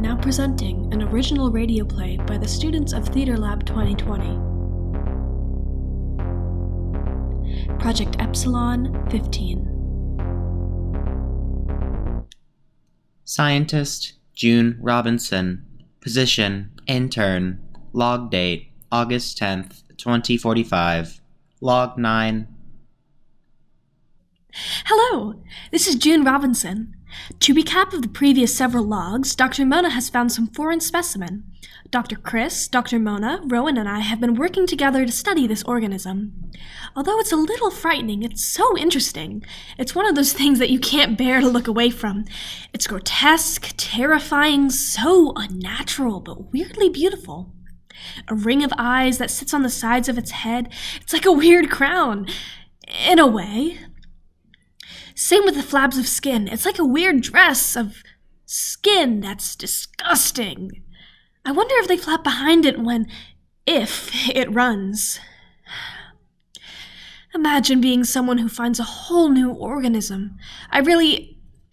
now presenting an original radio play by the students of Theater Lab 2020. Project Epsilon 15. Scientist June Robinson. Position Intern. Log date August 10th, 2045. Log 9. Hello, this is June Robinson. To recap of the previous several logs, Dr. Mona has found some foreign specimen. Dr. Chris, Dr. Mona, Rowan, and I have been working together to study this organism. Although it's a little frightening, it's so interesting. It's one of those things that you can't bear to look away from. It's grotesque, terrifying, so unnatural, but weirdly beautiful. A ring of eyes that sits on the sides of its head. It's like a weird crown, in a way. Same with the flabs of skin. It's like a weird dress of skin that's disgusting. I wonder if they flap behind it if it runs. Imagine being someone who finds a whole new organism.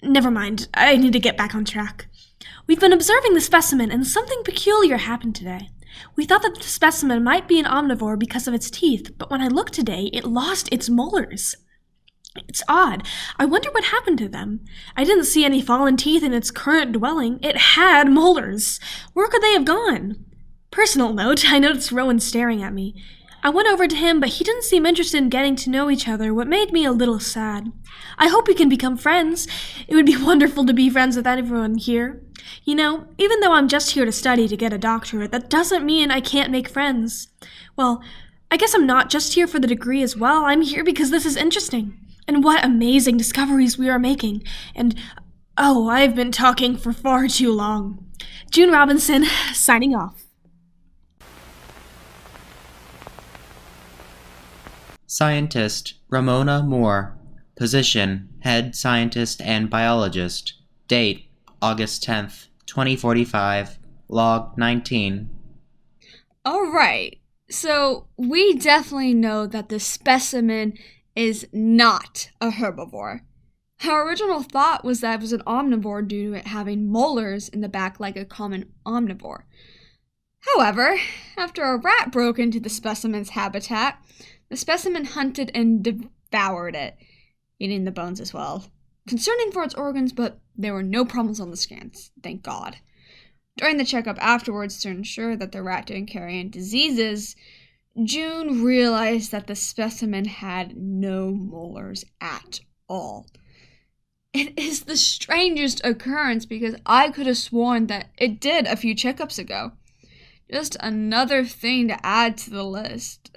Never mind. I need to get back on track. We've been observing the specimen and something peculiar happened today. We thought that the specimen might be an omnivore because of its teeth, but when I looked today, it lost its molars. It's odd. I wonder what happened to them. I didn't see any fallen teeth in its current dwelling. It had molars. Where could they have gone? Personal note, I noticed Rowan staring at me. I went over to him, but he didn't seem interested in getting to know each other, what made me a little sad. I hope we can become friends. It would be wonderful to be friends with everyone here. You know, even though I'm just here to study to get a doctorate, that doesn't mean I can't make friends. Well, I guess I'm not just here for the degree as well. I'm here because this is interesting. And what amazing discoveries we are making. And, I've been talking for far too long. June Robinson, signing off. Scientist Ramona Moore. Position Head Scientist and Biologist. Date August 10th, 2045. Log 19. Alright, so we definitely know that the specimen is not a herbivore. Our original thought was that it was an omnivore due to it having molars in the back like a common omnivore. However, after a rat broke into the specimen's habitat, the specimen hunted and devoured it, eating the bones as well. Concerning for its organs, but there were no problems on the scans, thank God. During the checkup afterwards to ensure that the rat didn't carry any diseases, June realized that the specimen had no molars at all. It is the strangest occurrence because I could have sworn that it did a few checkups ago. Just another thing to add to the list.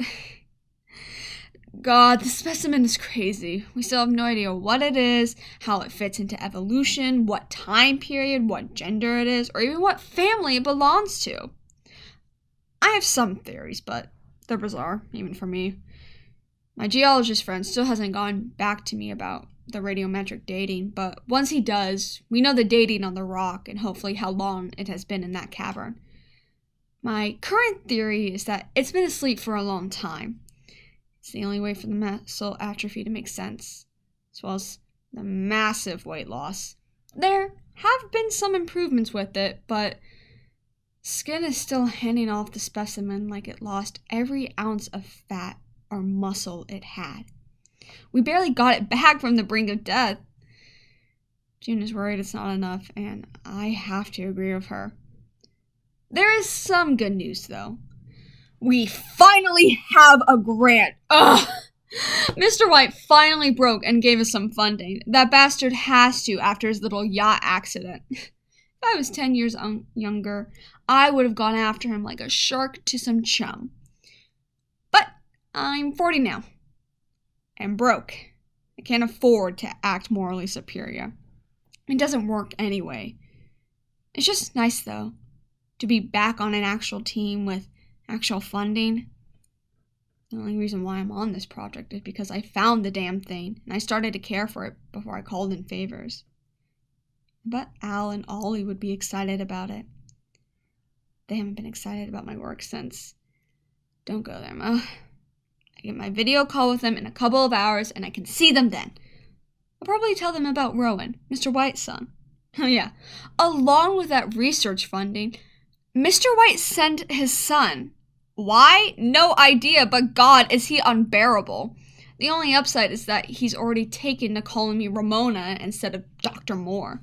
God, the specimen is crazy. We still have no idea what it is, how it fits into evolution, what time period, what gender it is, or even what family it belongs to. I have some theories, but they're bizarre, even for me. My geologist friend still hasn't gone back to me about the radiometric dating, but once he does, we know the dating on the rock and hopefully how long it has been in that cavern. My current theory is that it's been asleep for a long time. It's the only way for the muscle atrophy to make sense, as well as the massive weight loss. There have been some improvements with it, but skin is still hanging off the specimen like it lost every ounce of fat or muscle it had. We barely got it back from the brink of death. June is worried it's not enough, and I have to agree with her. There is some good news, though. We finally have a grant. Ugh! Mr. White finally broke and gave us some funding. That bastard has to after his little yacht accident. If I was 10 years younger, I would have gone after him like a shark to some chum. But I'm 40 now. I'm broke. I can't afford to act morally superior. It doesn't work anyway. It's just nice, though, to be back on an actual team with actual funding. The only reason why I'm on this project is because I found the damn thing, and I started to care for it before I called in favors. I bet Al and Ollie would be excited about it. They haven't been excited about my work since. Don't go there, Mo. I get my video call with them in a couple of hours, and I can see them then. I'll probably tell them about Rowan, Mr. White's son. Oh yeah. Along with that research funding, Mr. White sent his son. Why? No idea, but God, is he unbearable. The only upside is that he's already taken to calling me Ramona instead of Dr. Moore.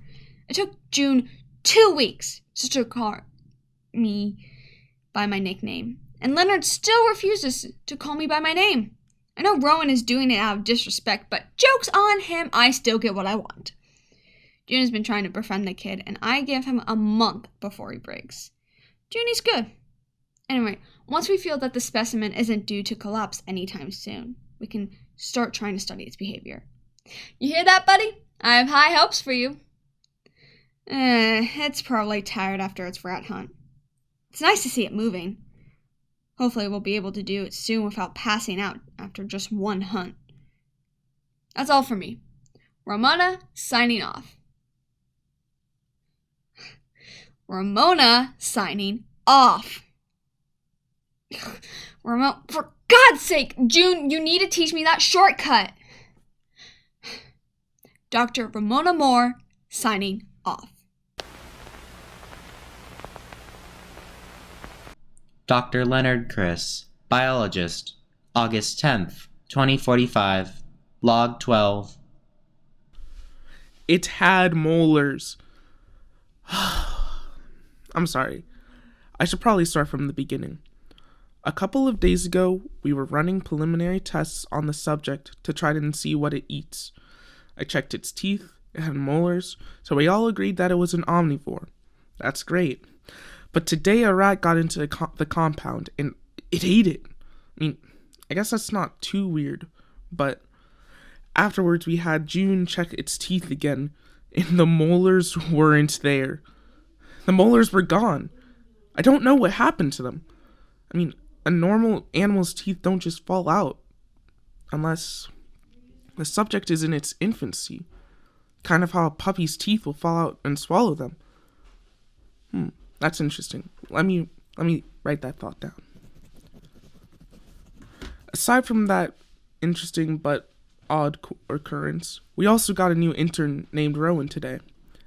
It took June 2 weeks just to call me by my nickname, and Leonard still refuses to call me by my name. I know Rowan is doing it out of disrespect, but joke's on him, I still get what I want. June has been trying to befriend the kid, and I give him a month before he breaks. Junie's good. Anyway, once we feel that the specimen isn't due to collapse anytime soon, we can start trying to study its behavior. You hear that, buddy? I have high hopes for you. It's probably tired after its rat hunt. It's nice to see it moving. Hopefully we'll be able to do it soon without passing out after just one hunt. That's all for me. Ramona, signing off. Ramona, signing off. Ramona, for God's sake, June, you need to teach me that shortcut. Dr. Ramona Moore, signing off. Dr. Leonard Chris, biologist, August 10th, 2045, log 12. It had molars. I'm sorry. I should probably start from the beginning. A couple of days ago, we were running preliminary tests on the subject to try and see what it eats. I checked its teeth, it had molars, so we all agreed that it was an omnivore. That's great. But today a rat got into the compound, and it ate it. I mean, I guess that's not too weird, but afterwards we had June check its teeth again, and the molars weren't there. The molars were gone. I don't know what happened to them. I mean, a normal animal's teeth don't just fall out, unless the subject is in its infancy. Kind of how a puppy's teeth will fall out and swallow them. That's interesting. Let me write that thought down. Aside from that interesting but odd occurrence, we also got a new intern named Rowan today.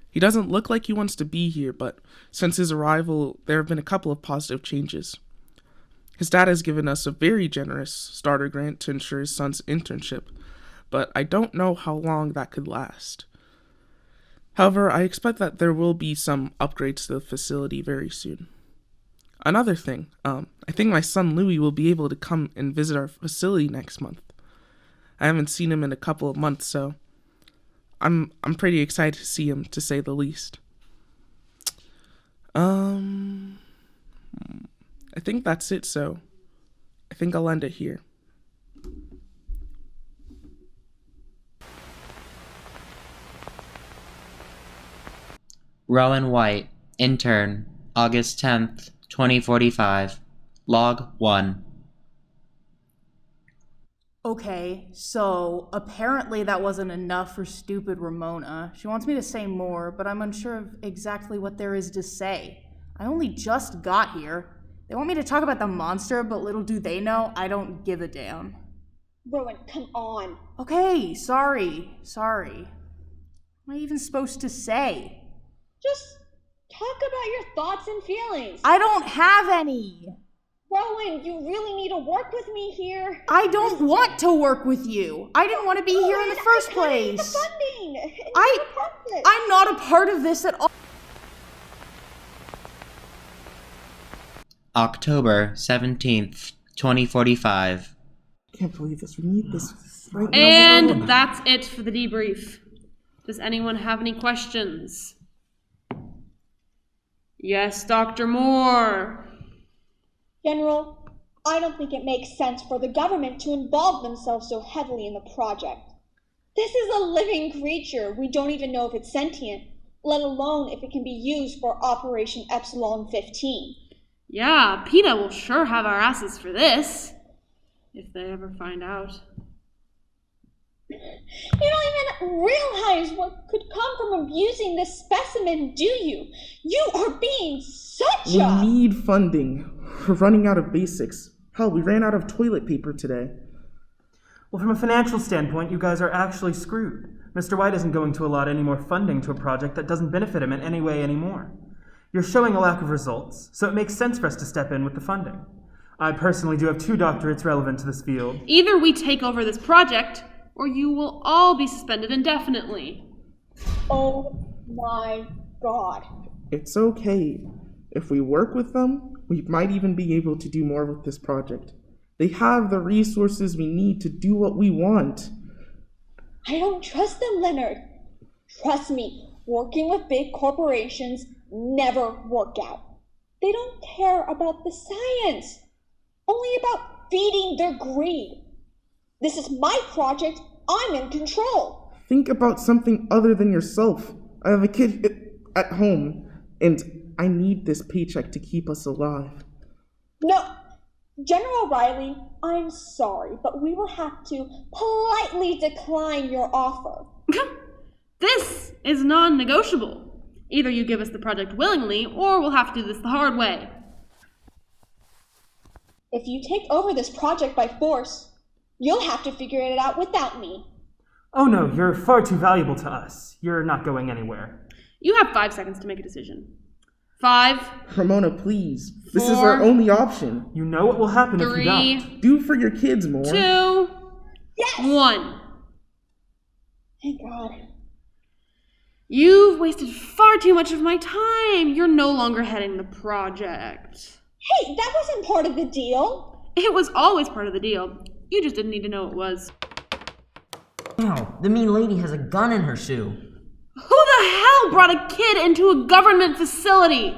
He doesn't look like he wants to be here, but since his arrival, there have been a couple of positive changes. His dad has given us a very generous starter grant to ensure his son's internship, but I don't know how long that could last. However, I expect that there will be some upgrades to the facility very soon. Another thing, I think my son Louis will be able to come and visit our facility next month. I haven't seen him in a couple of months, so I'm pretty excited to see him, to say the least. I think that's it, so I think I'll end it here. Rowan White, intern, August 10th, 2045, log 1. Okay, so apparently that wasn't enough for stupid Ramona. She wants me to say more, but I'm unsure of exactly what there is to say. I only just got here. They want me to talk about the monster, but little do they know, I don't give a damn. Rowan, come on. Okay, sorry. What am I even supposed to say? Just talk about your thoughts and feelings. I don't have any. Rowan, you really need to work with me here. I don't want to work with you. I didn't want to be here in the first place. The funding. I'm not a part of this at all. October 17th, 2045. I can't believe this. We need this right now. And that's it for the debrief. Does anyone have any questions? Yes, Dr. Moore. General, I don't think it makes sense for the government to involve themselves so heavily in the project. This is a living creature. We don't even know if it's sentient, let alone if it can be used for Operation Epsilon 15. Yeah, PETA will sure have our asses for this. If they ever find out. You don't even realize what could come from abusing this specimen, do you? You are being such a... We need funding. We're running out of basics. Hell, we ran out of toilet paper today. Well, from a financial standpoint, you guys are actually screwed. Mr. White isn't going to allot any more funding to a project that doesn't benefit him in any way anymore. You're showing a lack of results, so it makes sense for us to step in with the funding. I personally do have 2 doctorates relevant to this field. Either we take over this project, or you will all be suspended indefinitely. Oh my god. It's okay. If we work with them, we might even be able to do more with this project. They have the resources we need to do what we want. I don't trust them, Leonard. Trust me, working with big corporations never work out. They don't care about the science, only about feeding their greed. This is my project. I'm in control. Think about something other than yourself. I have a kid at home, and I need this paycheck to keep us alive. No, General Riley, I'm sorry, but we will have to politely decline your offer. This is non-negotiable. Either you give us the project willingly, or we'll have to do this the hard way. If you take over this project by force, you'll have to figure it out without me. Oh no, you're far too valuable to us. You're not going anywhere. You have 5 seconds to make a decision. 5. Ramona, please. This is 4, our only option. You know what will happen if you 3, don't. Do for your kids more. 2, Yes! 1. Thank God. You've wasted far too much of my time. You're no longer heading the project. Hey, that wasn't part of the deal. It was always part of the deal. You just didn't need to know it was. Ow, the mean lady has a gun in her shoe. Who the hell brought a kid into a government facility?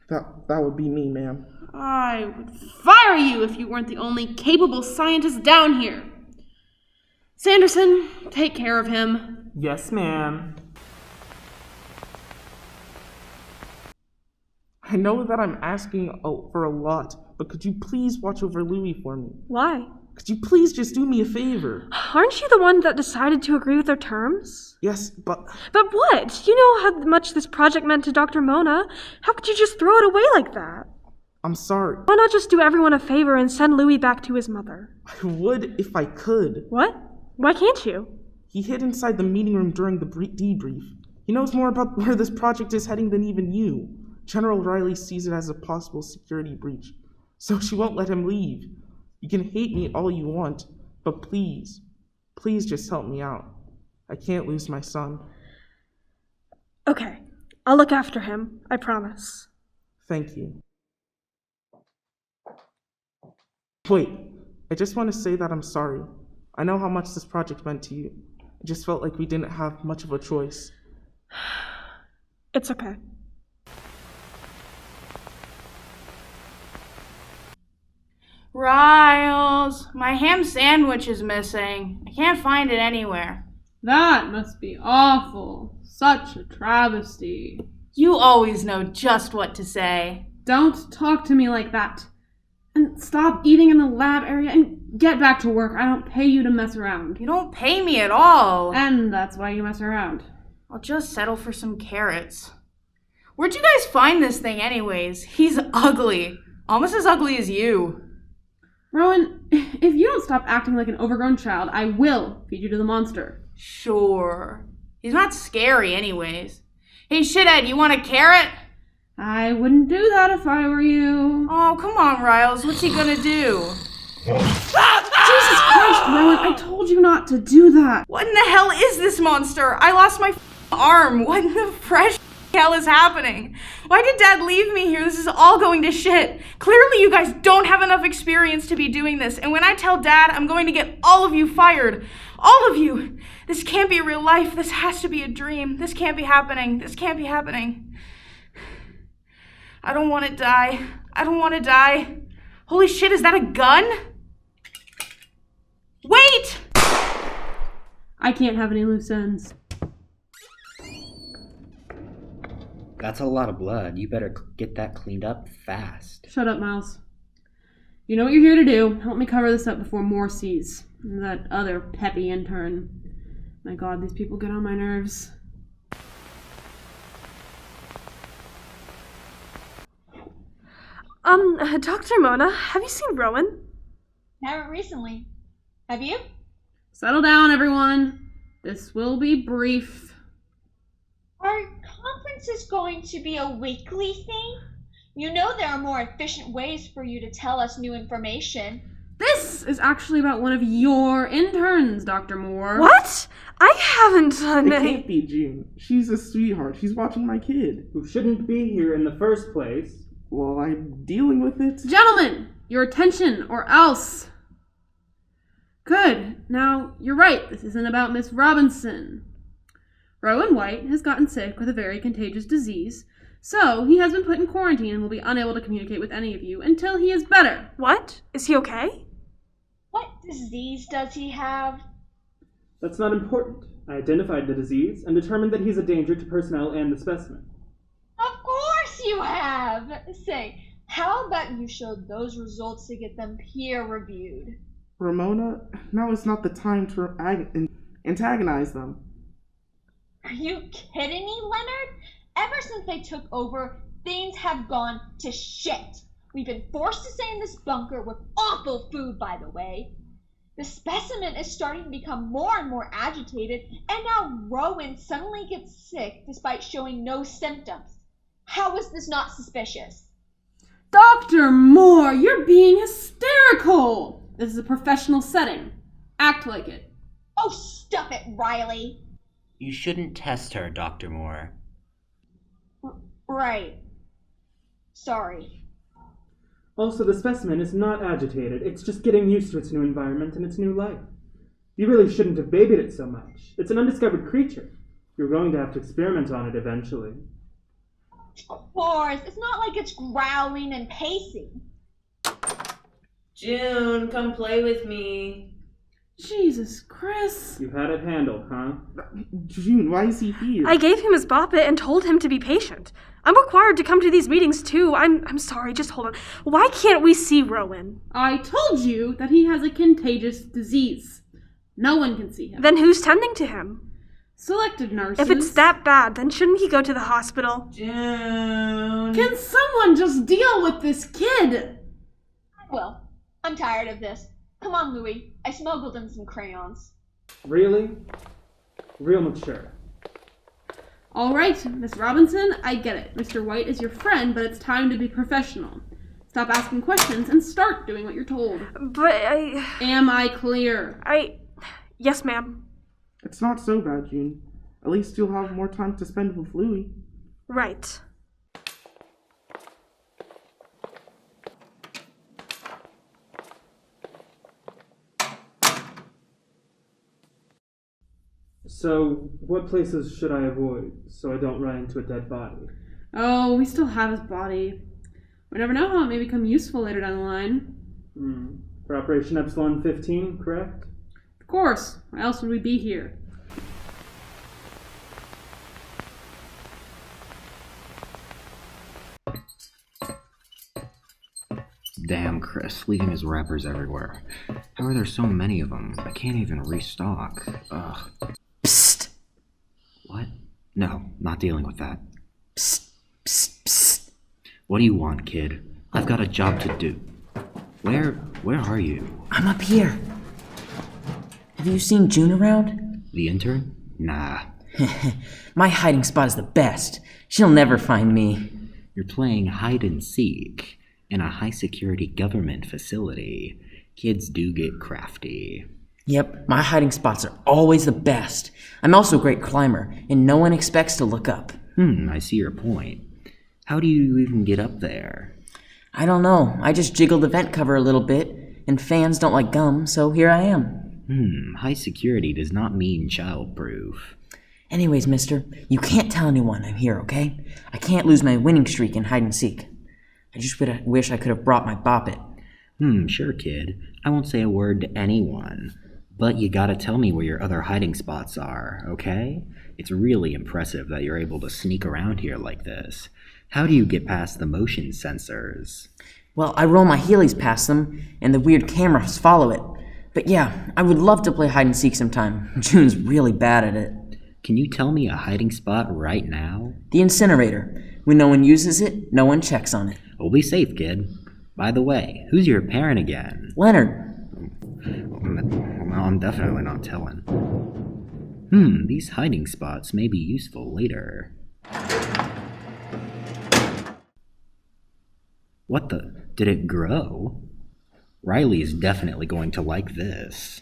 That would be me, ma'am. I would fire you if you weren't the only capable scientist down here. Sanderson, take care of him. Yes, ma'am. I know that I'm asking for a lot, but could you please watch over Louie for me? Why? Could you please just do me a favor? Aren't you the one that decided to agree with their terms? Yes, but... But what? You know how much this project meant to Dr. Mona. How could you just throw it away like that? I'm sorry. Why not just do everyone a favor and send Louis back to his mother? I would if I could. What? Why can't you? He hid inside the meeting room during the debrief. He knows more about where this project is heading than even you. General Riley sees it as a possible security breach, so she won't let him leave. You can hate me all you want, but please just help me out. I can't lose my son. Okay, I'll look after him, I promise. Thank you. Wait, I just want to say that I'm sorry. I know how much this project meant to you. I just felt like we didn't have much of a choice. It's okay. Riles, my ham sandwich is missing. I can't find it anywhere. That must be awful. Such a travesty. You always know just what to say. Don't talk to me like that. And stop eating in the lab area and get back to work. I don't pay you to mess around. You don't pay me at all. And that's why you mess around. I'll just settle for some carrots. Where'd you guys find this thing anyways? He's ugly. Almost as ugly as you. Rowan, if you don't stop acting like an overgrown child, I will feed you to the monster. Sure. He's not scary anyways. Hey, shithead, you want a carrot? I wouldn't do that if I were you. Oh, come on, Riles. What's he gonna do? Jesus Christ, Rowan, I told you not to do that. What in the hell is this monster? I lost my arm. What in the fresh hell is happening? Why did Dad leave me here? This is all going to shit. Clearly you guys don't have enough experience to be doing this. And when I tell Dad, I'm going to get all of you fired. All of you. This can't be real life. This has to be a dream. This can't be happening. This can't be happening. I don't want to die. I don't want to die. Holy shit, is that a gun? Wait! I can't have any loose ends. That's a lot of blood. You better get that cleaned up fast. Shut up, Miles. You know what you're here to do. Help me cover this up before Moore sees. And that other peppy intern. My God, these people get on my nerves. Dr. Mona, have you seen Rowan? Haven't recently. Have you? Settle down, everyone. This will be brief. Are conferences going to be a weekly thing? You know there are more efficient ways for you to tell us new information. This is actually about one of your interns, Dr. Moore. What? I haven't done It can't be June. She's a sweetheart. She's watching my kid. Who shouldn't be here in the first place. Well, I'm dealing with it. Gentlemen, your attention, or else. Good. Now, you're right. This isn't about Miss Robinson. Rowan White has gotten sick with a very contagious disease, so he has been put in quarantine and will be unable to communicate with any of you until he is better. What? Is he okay? What disease does he have? That's not important. I identified the disease and determined that he's a danger to personnel and the specimen. Of course you have! Say, how about you show those results to get them peer-reviewed? Ramona, now is not the time to antagonize them. Are you kidding me, Leonard? Ever since they took over, things have gone to shit. We've been forced to stay in this bunker with awful food, by the way. The specimen is starting to become more and more agitated, and now Rowan suddenly gets sick despite showing no symptoms. How is this not suspicious? Dr. Moore, you're being hysterical! This is a professional setting. Act like it. Oh, stuff it, Riley. You shouldn't test her, Dr. Moore. Right. Sorry. Also, the specimen is not agitated. It's just getting used to its new environment and its new life. You really shouldn't have babied it so much. It's an undiscovered creature. You're going to have to experiment on it eventually. Of course. It's not like it's growling and pacing. June, come play with me. Jesus, Chris. You had it handled, huh? June, why is he here? I gave him his bop it and told him to be patient. I'm required to come to these meetings too. I'm sorry, just hold on. Why can't we see Rowan? I told you that he has a contagious disease. No one can see him. Then who's tending to him? Selected nurses. If it's that bad, then shouldn't he go to the hospital? June. Can someone just deal with this kid? I will. I'm tired of this. Come on, Louis. I smuggled in some crayons. Really? Real mature. All right, Miss Robinson, I get it. Mr. White is your friend, but it's time to be professional. Stop asking questions and start doing what you're told. But Am I clear? Yes, ma'am. It's not so bad, June. At least you'll have more time to spend with Louie. Right. So, what places should I avoid so I don't run into a dead body? Oh, we still have his body. We never know how it may become useful later down the line. For Operation Epsilon 15, correct? Of course. Why else would we be here? Damn, Chris, leaving his wrappers everywhere. How are there so many of them? I can't even restock. Ugh. Psst. What? No, not dealing with that. Psst. Psst. Psst. What do you want, kid? I've got a job to do. Where are you? I'm up here. Have you seen June around? The intern? Nah. My hiding spot is the best. She'll never find me. You're playing hide and seek in a high-security government facility. Kids do get crafty. Yep, my hiding spots are always the best. I'm also a great climber, and no one expects to look up. I see your point. How do you even get up there? I don't know. I just jiggled the vent cover a little bit, and fans don't like gum, so here I am. High security does not mean childproof. Anyways, mister, you can't tell anyone I'm here, okay? I can't lose my winning streak in hide and seek. I just wish I could have brought my bop it. Sure, kid. I won't say a word to anyone. But you gotta tell me where your other hiding spots are, okay? It's really impressive that you're able to sneak around here like this. How do you get past the motion sensors? Well, I roll my heelys past them, and the weird cameras follow it. But yeah, I would love to play hide and seek sometime. June's really bad at it. Can you tell me a hiding spot right now? The incinerator. When no one uses it, no one checks on it. Well, be safe, kid. By the way, who's your parent again? Leonard. Well, I'm definitely not telling. These hiding spots may be useful later. What the? Did it grow? Riley is definitely going to like this.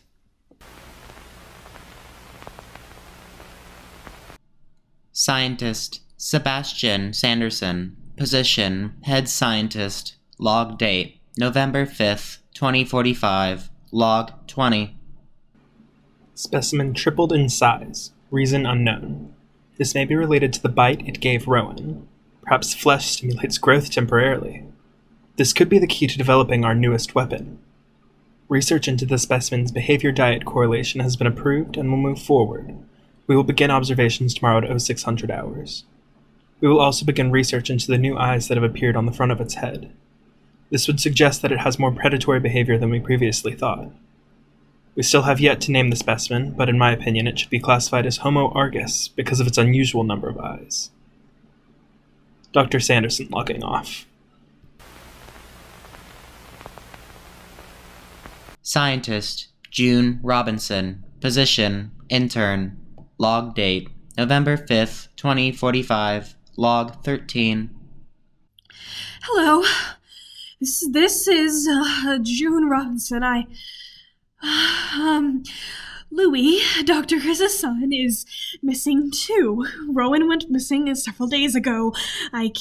Scientist Sebastian Sanderson. Position Head Scientist. Log date November 5th, 2045. Log 20. Specimen tripled in size. Reason unknown. This may be related to the bite it gave Rowan. Perhaps flesh stimulates growth temporarily. This could be the key to developing our newest weapon. Research into the specimen's behavior-diet correlation has been approved and will move forward. We will begin observations tomorrow at 0600 hours. We will also begin research into the new eyes that have appeared on the front of its head. This would suggest that it has more predatory behavior than we previously thought. We still have yet to name the specimen, but in my opinion it should be classified as Homo argus because of its unusual number of eyes. Dr. Sanderson logging off. Scientist June Robinson. Position Intern. Log date November 5th, 2045. Log 13. Hello. This is June Robinson. Louis, Dr. Chris's son, is missing too. Rowan went missing several days ago. I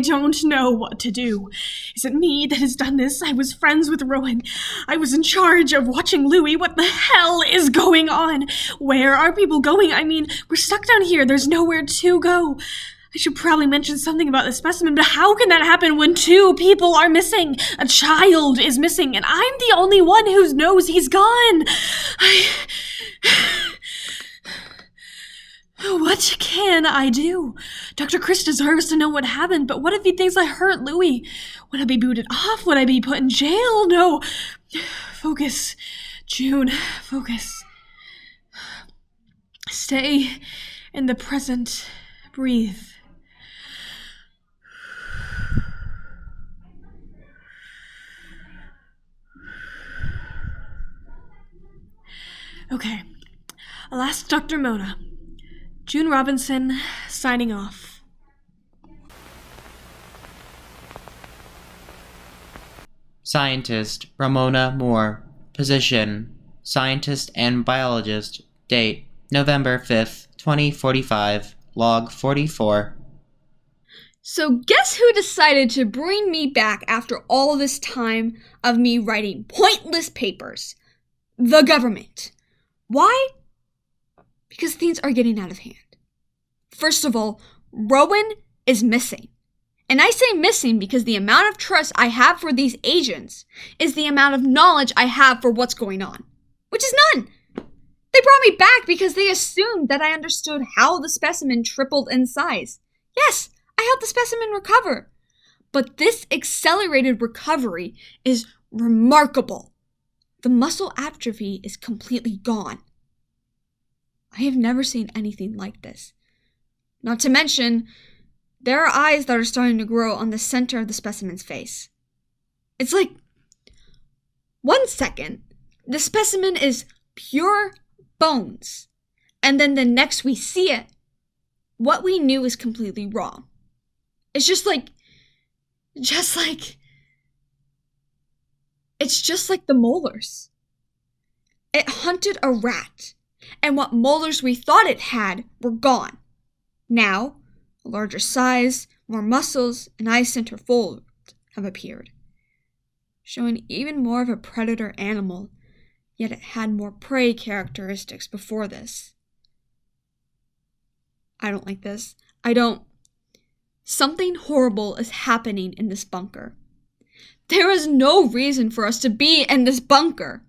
don't know what to do. Is it me that has done this? I was friends with Rowan. I was in charge of watching Louis. What the hell is going on? Where are people going? I mean, we're stuck down here. There's nowhere to go. I should probably mention something about the specimen, but how can that happen when two people are missing? A child is missing, and I'm the only one who knows he's gone. What can I do? Dr. Chris deserves to know what happened, but what if he thinks I hurt Louis? Would I be booted off? Would I be put in jail? No. Focus, June, focus. Stay in the present. Breathe. Okay, I'll ask Dr. Mona. June Robinson, signing off. Scientist Ramona Moore. Position Scientist and Biologist. Date November 5th, 2045. Log 44. So guess who decided to bring me back after all this time of me writing pointless papers? The government. Why? Because things are getting out of hand. First of all, Rowan is missing. And I say missing because the amount of trust I have for these agents is the amount of knowledge I have for what's going on. Which is none. They brought me back because they assumed that I understood how the specimen tripled in size. Yes, I helped the specimen recover. But this accelerated recovery is remarkable. The muscle atrophy is completely gone. I have never seen anything like this. Not to mention, there are eyes that are starting to grow on the center of the specimen's face. It's like, 1 second, the specimen is pure bones, and then the next we see it, what we knew is completely wrong. It's just like the molars. It hunted a rat, and what molars we thought it had were gone. Now, a larger size, more muscles, and eye center fold have appeared, showing even more of a predator animal, yet it had more prey characteristics before this. I don't like this. Something horrible is happening in this bunker. There is no reason for us to be in this bunker.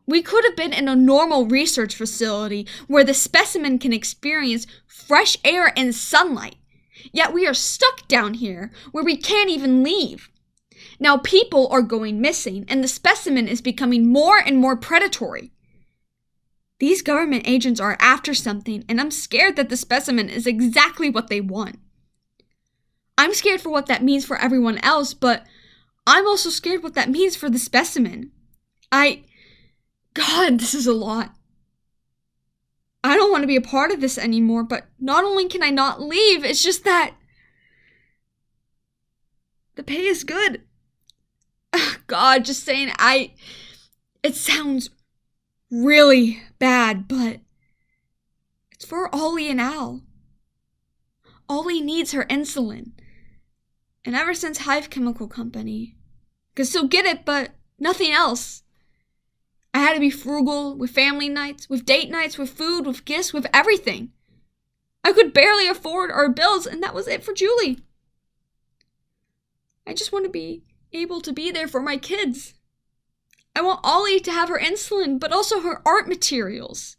We could have been in a normal research facility where the specimen can experience fresh air and sunlight. Yet we are stuck down here where we can't even leave. Now people are going missing and the specimen is becoming more and more predatory. These government agents are after something, and I'm scared that the specimen is exactly what they want. I'm scared for what that means for everyone else, but I'm also scared what that means for the specimen. God, this is a lot. I don't want to be a part of this anymore, but not only can I not leave, it's just that the pay is good. God, just saying, it sounds really bad, but it's for Ollie and Al. Ollie needs her insulin. And ever since Hive Chemical Company, could still get it, but nothing else. I had to be frugal with family nights, with date nights, with food, with gifts, with everything. I could barely afford our bills, and that was it for Julie. I just want to be able to be there for my kids. I want Ollie to have her insulin, but also her art materials.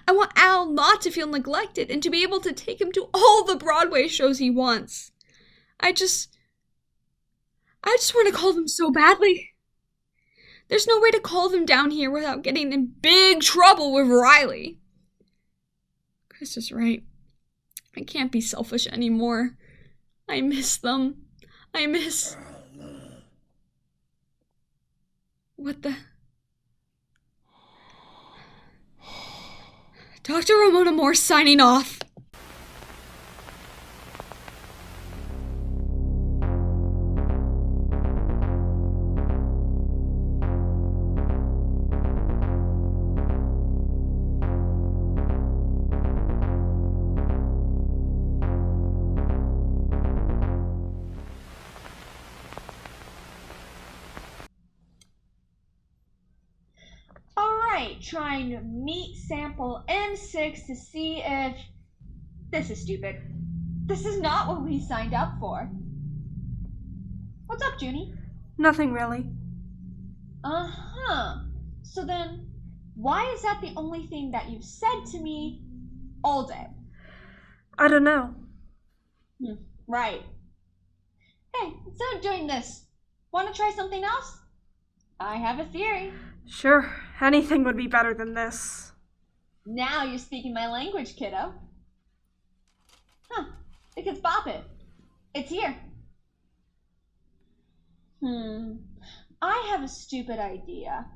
I want Al not to feel neglected and to be able to take him to all the Broadway shows he wants. I just want to call them so badly. There's no way to call them down here without getting in big trouble with Riley. Chris is right. I can't be selfish anymore. I miss them. What the? Dr. Ramona Moore signing off. Trying meat sample M6 to see if... This is stupid. This is not what we signed up for. What's up, Junie? Nothing really. Uh-huh. So then, why is that the only thing that you've said to me all day? I don't know. Right. Hey, instead of doing this, want to try something else? I have a theory. Sure, anything would be better than this. Now you're speaking my language, kiddo. Think it's Bop It. It's here. I have a stupid idea.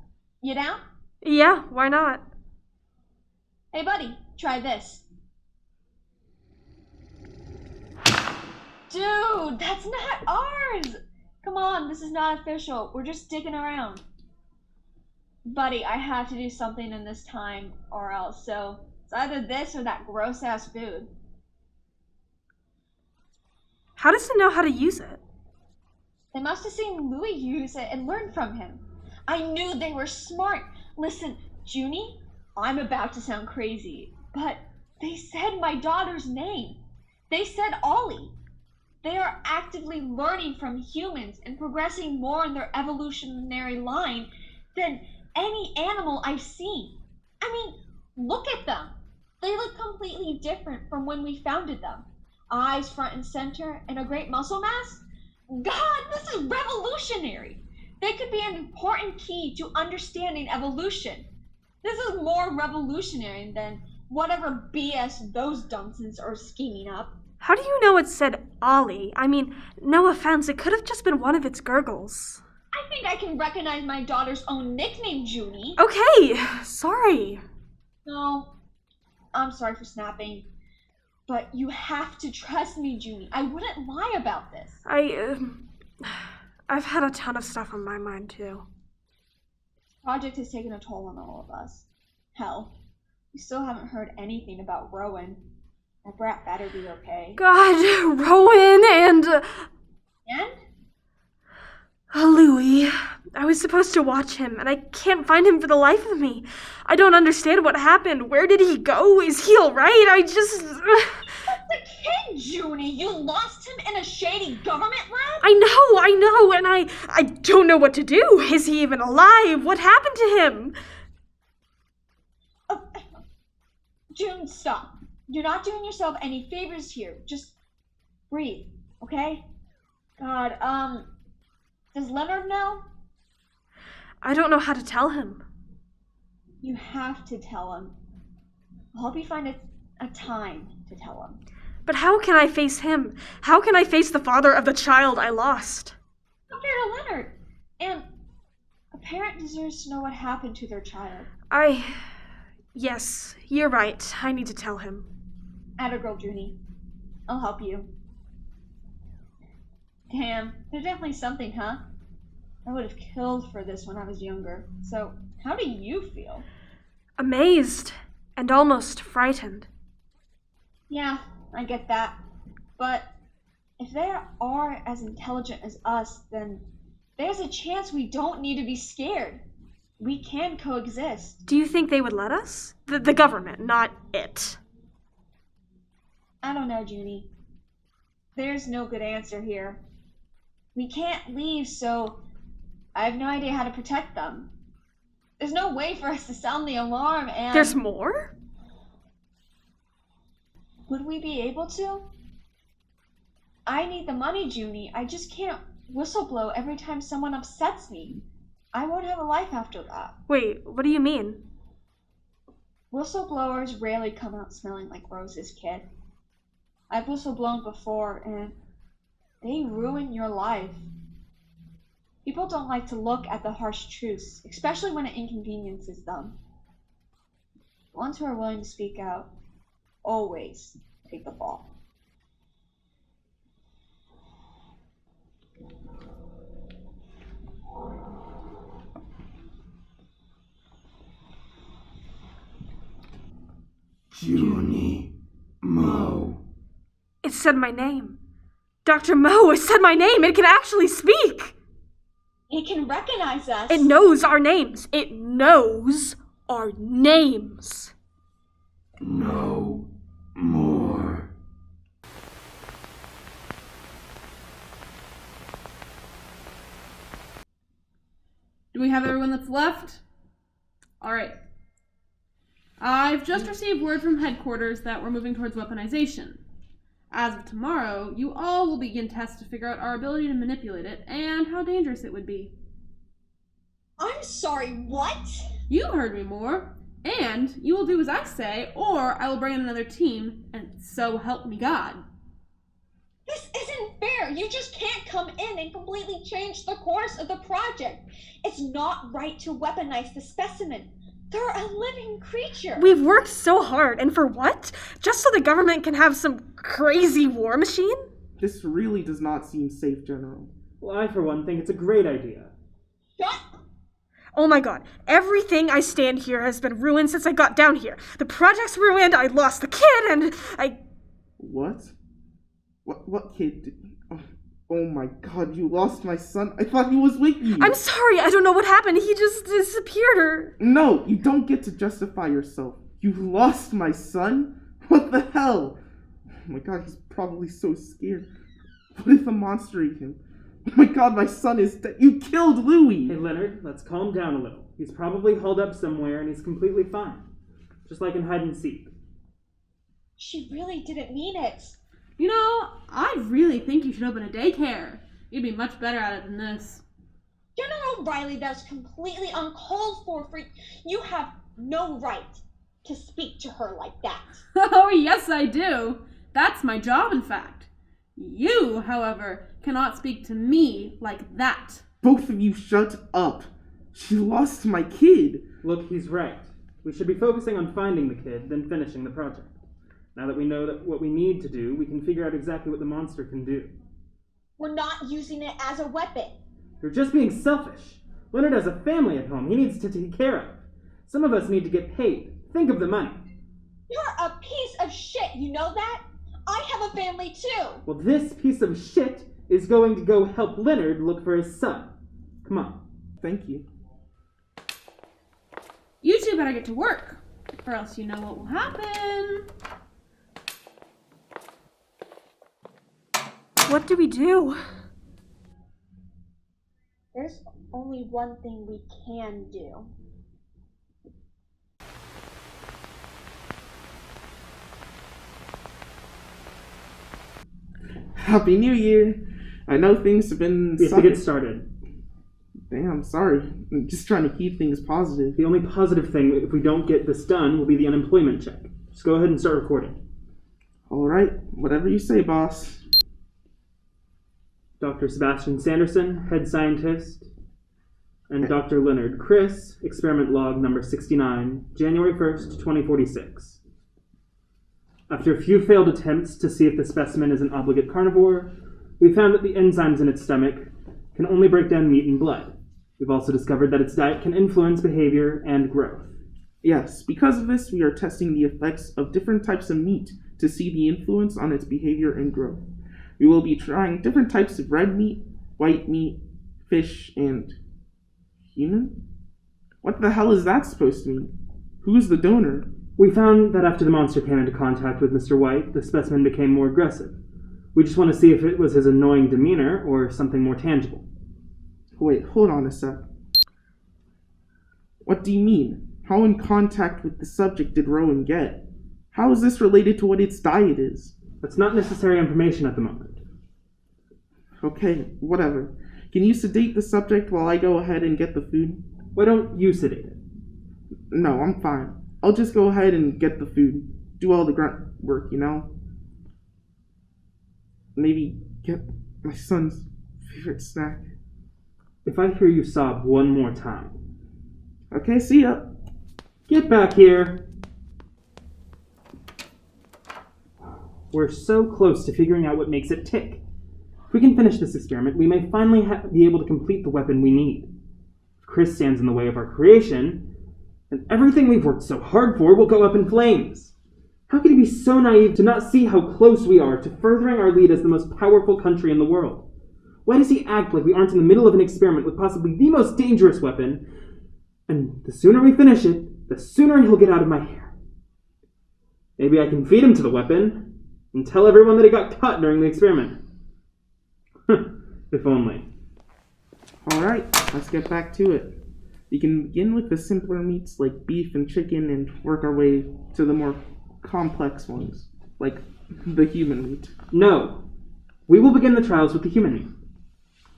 You down? Yeah, why not? Hey, buddy, try this. Dude, that's not ours! Come on, this is not official. We're just dicking around. Buddy, I have to do something in this time or else, so it's either this or that gross-ass food. How does it know how to use it? They must have seen Louis use it and learned from him. I knew they were smart. Listen, Junie, I'm about to sound crazy, but they said my daughter's name. They said Ollie. They are actively learning from humans and progressing more in their evolutionary line than any animal I've seen. I mean, look at them. They look completely different from when we founded them. Eyes front and center and a great muscle mass. God, this is revolutionary. They could be an important key to understanding evolution. This is more revolutionary than whatever BS those dunces are scheming up. How do you know it said Ollie? I mean, no offense, it could have just been one of its gurgles. I think I can recognize my daughter's own nickname, Junie. Okay, sorry. No, I'm sorry for snapping. But you have to trust me, Junie. I wouldn't lie about this. I've had a ton of stuff on my mind, too. Project has taken a toll on all of us. Hell, we still haven't heard anything about Rowan. That brat better be okay. God, Rowan and... And? Louis. I was supposed to watch him, and I can't find him for the life of me. I don't understand what happened. Where did he go? Is he alright? That's the kid, Junie. You lost him in a shady government lab? I know, and I don't know what to do. Is he even alive? What happened to him? June, stop. You're not doing yourself any favors here. Just breathe, okay? God, does Leonard know? I don't know how to tell him. You have to tell him. I'll help you find a time to tell him. But how can I face him? How can I face the father of the child I lost? Not fair to Leonard. And a parent deserves to know what happened to their child. Yes, you're right. I need to tell him. Atta girl, Junie. I'll help you. Damn, there's definitely something, huh? I would have killed for this when I was younger. So, how do you feel? Amazed and almost frightened. Yeah, I get that. But if they are as intelligent as us, then there's a chance we don't need to be scared. We can coexist. Do you think they would let us? The government, not it. I don't know, Junie. There's no good answer here. We can't leave, so I have no idea how to protect them. There's no way for us to sound the alarm and... There's more? Would we be able to? I need the money, Junie. I just can't whistleblow every time someone upsets me. I won't have a life after that. Wait, what do you mean? Whistleblowers rarely come out smelling like roses, kid. I've whistleblown before, and they ruin your life. People don't like to look at the harsh truths, especially when it inconveniences them. The ones who are willing to speak out always take the fall. Junie Mo. It said my name. Dr. Mo, it said my name. It can actually speak. It can recognize us. It knows our names. It knows our names. No more. Do we have everyone that's left? Alright. I've just received word from headquarters that we're moving towards weaponization. As of tomorrow, you all will begin tests to figure out our ability to manipulate it and how dangerous it would be. I'm sorry, what? You heard me more. And you will do as I say, or I will bring in another team, and so help me God. This isn't fair. You just can't come in and completely change the course of the project. It's not right to weaponize the specimen. They're a living creature. We've worked so hard, and for what? Just so the government can have some crazy war machine? This really does not seem safe, General. Well, I, for one, think it's a great idea. Shut. Oh my god, everything I stand here has been ruined since I got down here. The project's ruined, I lost the kid, and I... What? What kid? Oh my god, you lost my son? I thought he was with you. I'm sorry, I don't know what happened. He just disappeared or... No, you don't get to justify yourself. You lost my son? What the hell? Oh my god, he's probably so scared. What if a monster ate him? Oh my god, my son is dead. You killed Louis! Hey, Leonard, let's calm down a little. He's probably holed up somewhere and he's completely fine. Just like in hide and seek. She really didn't mean it. You know, I really think you should open a daycare. You'd be much better at it than this. General Riley, that's completely uncalled for. You have no right to speak to her like that. Oh, yes, I do. That's my job, in fact. You, however, cannot speak to me like that. Both of you shut up. She lost my kid. Look, he's right. We should be focusing on finding the kid, then finishing the project. Now that we know that what we need to do, we can figure out exactly what the monster can do. We're not using it as a weapon. You're just being selfish. Leonard has a family at home he needs to take care of. Some of us need to get paid. Think of the money. You're a piece of shit, you know that? I have a family too. Well, this piece of shit is going to go help Leonard look for his son. Come on. Thank you. You two better get to work, or else you know what will happen. What do we do? There's only one thing we can do. Happy New Year. I know things have been... We have to get started. Damn, sorry. I'm just trying to keep things positive. The only positive thing, if we don't get this done, will be the unemployment check. Just go ahead and start recording. Alright, whatever you say, boss. Dr. Sebastian Sanderson, head scientist. And Dr. Leonard. Chris, experiment log number 69, January 1st, 2046. After a few failed attempts to see if the specimen is an obligate carnivore, we found that the enzymes in its stomach can only break down meat and blood. We've also discovered that its diet can influence behavior and growth. Yes, because of this, we are testing the effects of different types of meat to see the influence on its behavior and growth. We will be trying different types of red meat, white meat, fish, and human? What the hell is that supposed to mean? Who is the donor? We found that after the monster came into contact with Mr. White, the specimen became more aggressive. We just want to see if it was his annoying demeanor or something more tangible. Wait, hold on a sec. What do you mean? How in contact with the subject did Rowan get? How is this related to what its diet is? That's not necessary information at the moment. Okay, whatever. Can you sedate the subject while I go ahead and get the food? Why don't you sedate it? No, I'm fine. I'll just go ahead and get the food. Do all the grunt work, you know? Maybe get my son's favorite snack. If I hear you sob one more time... Okay, see ya. Get back here. We're so close to figuring out what makes it tick. If we can finish this experiment, we may finally be able to complete the weapon we need. If Chris stands in the way of our creation, then everything we've worked so hard for will go up in flames. How could he be so naive to not see how close we are to furthering our lead as the most powerful country in the world? Why does he act like we aren't in the middle of an experiment with possibly the most dangerous weapon? And the sooner we finish it, the sooner he'll get out of my hair. Maybe I can feed him to the weapon and tell everyone that he got caught during the experiment. If only. Alright, let's get back to it. We can begin with the simpler meats like beef and chicken and work our way to the more complex ones, like the human meat. No. We will begin the trials with the human meat.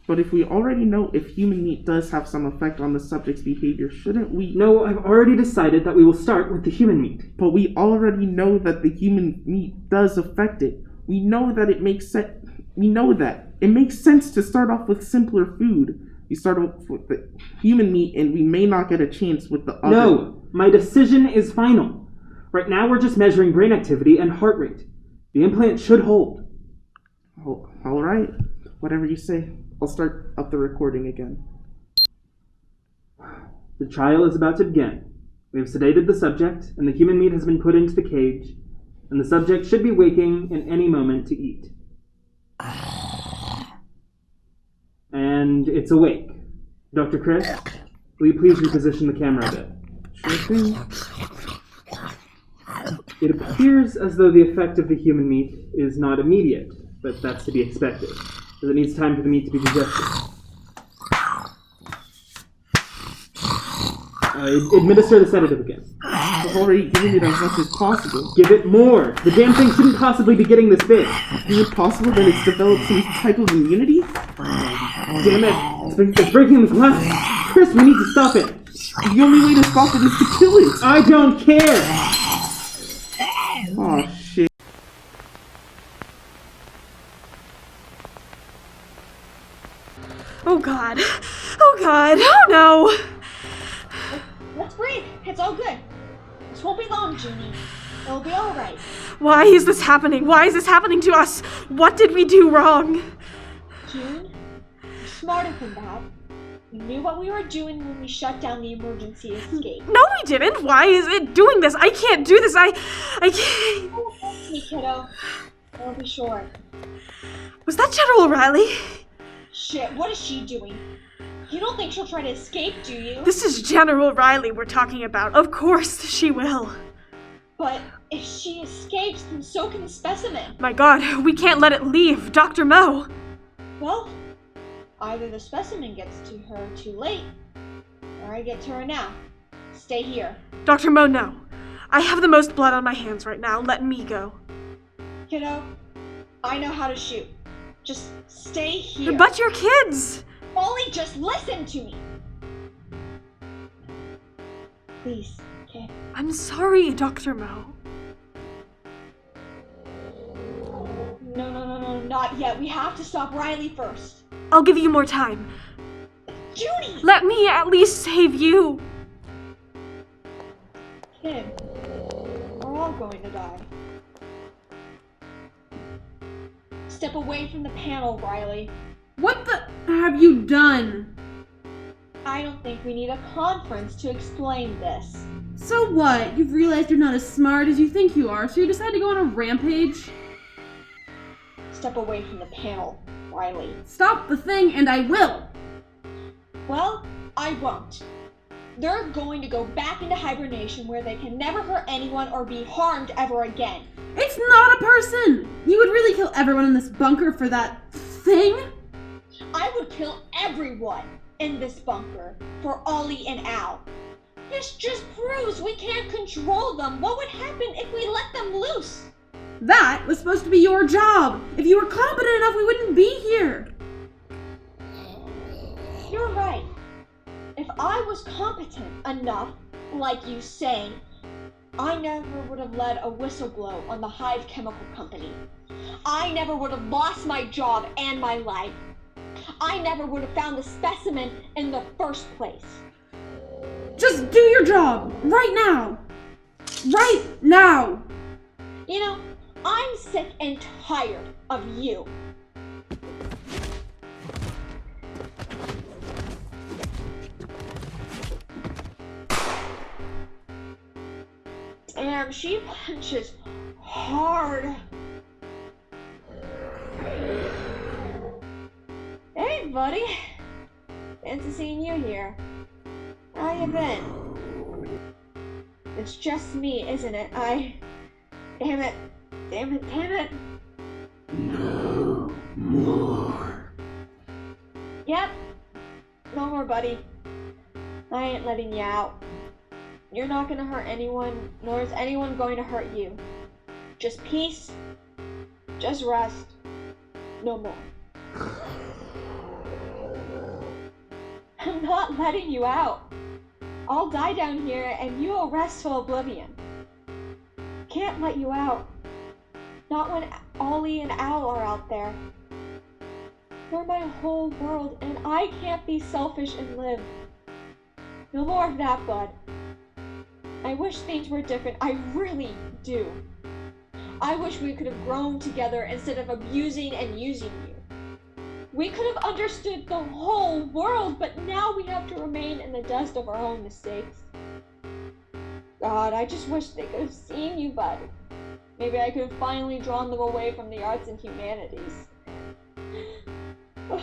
But if we already know if human meat does have some effect on the subject's behavior, shouldn't we... No, I've already decided that we will start with the human meat. But we already know that the human meat does affect it. We know that it makes sense. We know that. It makes sense to start off with simpler food. We start off with the human meat and we may not get a chance with the other. No, my decision is final. Right now we're just measuring brain activity and heart rate. The implant should hold. Oh, alright. Whatever you say. I'll start up the recording again. The trial is about to begin. We have sedated the subject, and the human meat has been put into the cage, and the subject should be waking in any moment to eat. And it's awake. Dr. Chris, will you please reposition the camera a bit? Sure thing. It appears as though the effect of the human meat is not immediate, but that's to be expected, as it needs time for the meat to be digested. Administer the sedative again. I've already given it as much as possible. Give it more! The damn thing shouldn't possibly be getting this big. Is it possible that it's developed some type of immunity? Damn it! It's breaking the glass! Chris, we need to stop it! The only way to stop it is to kill it! I don't care! Aw, shit. Oh god. Oh god. Oh no. Let's breathe. It's all good. This won't be long, Junie. It'll be all right. Why is this happening? Why is this happening to us? What did we do wrong? June, you're smarter than that. We knew what we were doing when we shut down the emergency escape. No, we didn't. Why is it doing this? I can't do this. I can't. Oh, thank me, kiddo. I'll be sure. Was that General Riley? Shit, what is she doing? You don't think she'll try to escape, do you? This is General Riley we're talking about. Of course she will. But if she escapes, then so can the specimen. My god, we can't let it leave. Dr. Mo. Well, either the specimen gets to her too late, or I get to her now. Stay here. Dr. Mo, no. I have the most blood on my hands right now. Let me go. Kiddo, I know how to shoot. Just stay here. But your kids! Molly, just listen to me. Please, kid. I'm sorry, Dr. Mo. No, not yet. We have to stop Riley first. I'll give you more time. Judy! Let me at least save you! Kid, we're all going to die. Step away from the panel, Riley. What the have you done? I don't think we need a conference to explain this. So what? You've realized you're not as smart as you think you are, so you decide to go on a rampage? Step away from the panel, Riley. Stop the thing and I will! Well, I won't. They're going to go back into hibernation where they can never hurt anyone or be harmed ever again. It's not a person! You would really kill everyone in this bunker for that thing? I would kill everyone in this bunker for Ollie and Al. This just proves we can't control them. What would happen if we let them loose? That was supposed to be your job. If you were competent enough, we wouldn't be here. You're right. If I was competent enough, like you say, I never would have led a whistleblow on the Hive Chemical Company. I never would have lost my job and my life. I never would have found the specimen in the first place. Just do your job, right now. Right now. You know, I'm sick and tired of you. Damn, she punches hard. Hey, buddy. Fancy seeing you here. How you been? It's just me, isn't it? Damn it. Damn it, damn it. No more. Yep. No more, buddy. I ain't letting you out. You're not gonna hurt anyone, nor is anyone going to hurt you. Just peace. Just rest. No more. I'm not letting you out. I'll die down here and you'll rest till oblivion. Can't let you out. Not when Ollie and Al are out there. They're my whole world and I can't be selfish and live. No more of that, bud. I wish things were different. I really do. I wish we could have grown together instead of abusing and using you. We could have understood the whole world, but now we have to remain in the dust of our own mistakes. God, I just wish they could have seen you, bud. Maybe I could have finally drawn them away from the arts and humanities. Oh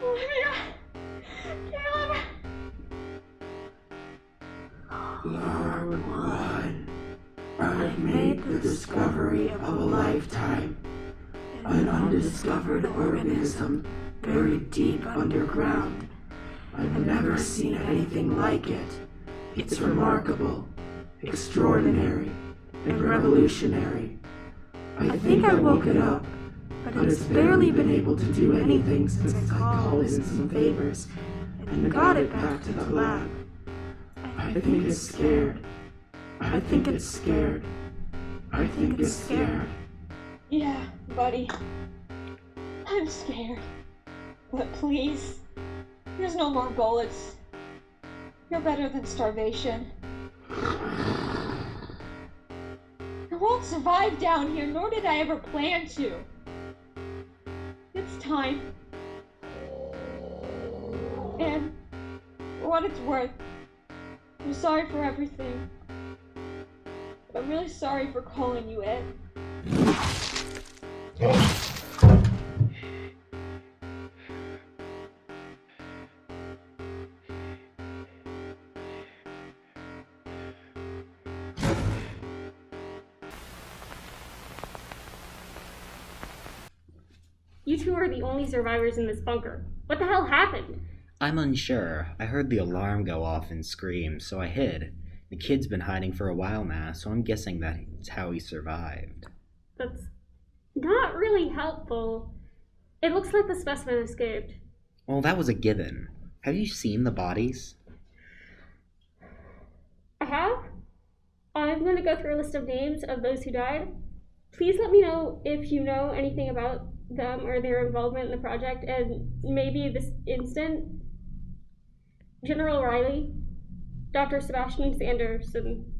my God. Caleb! Lord One, I've made the discovery of a lifetime. An undiscovered organism buried deep underground. I've never seen anything like it. It's remarkable, extraordinary, and revolutionary. I think I woke it up, but it's barely been able to do anything since I called in some favors and got it back to the lab. I think it's scared. I think it's scared. I think it's scared. Yeah, buddy. I'm scared. But please, there's no more bullets. You're better than starvation. I won't survive down here, nor did I ever plan to. It's time. And for what it's worth, I'm sorry for everything. I'm really sorry for calling you it. You two are the only survivors in this bunker. What the hell happened? I'm unsure. I heard the alarm go off and scream, so I hid. The kid's been hiding for a while now, so I'm guessing that's how he survived. That's not really helpful. It looks like the specimen escaped. Well, that was a given. Have you seen the bodies? I have? I'm going to go through a list of names of those who died. Please let me know if you know anything about them or their involvement in the project, and maybe this instant. General Riley, Dr. Sebastian Sanderson,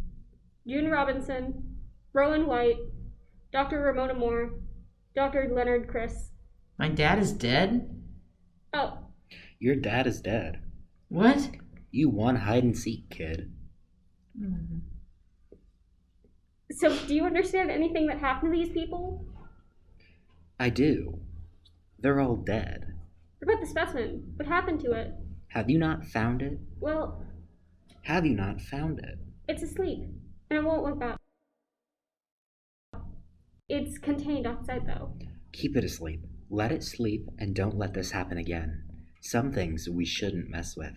June Robinson, Rowan White, Dr. Ramona Moore, Dr. Leonard Chris. My dad is dead? Oh, Your dad is dead. What? You won hide and seek, kid. so do you understand anything that happened to these people? I do. They're all dead. What about the specimen? What happened to it? Have you not found it? Well, Have you not found it? it's asleep, and it won't wake up. It's contained outside, though. Keep it asleep. Let it sleep and don't let this happen again. Some things we shouldn't mess with.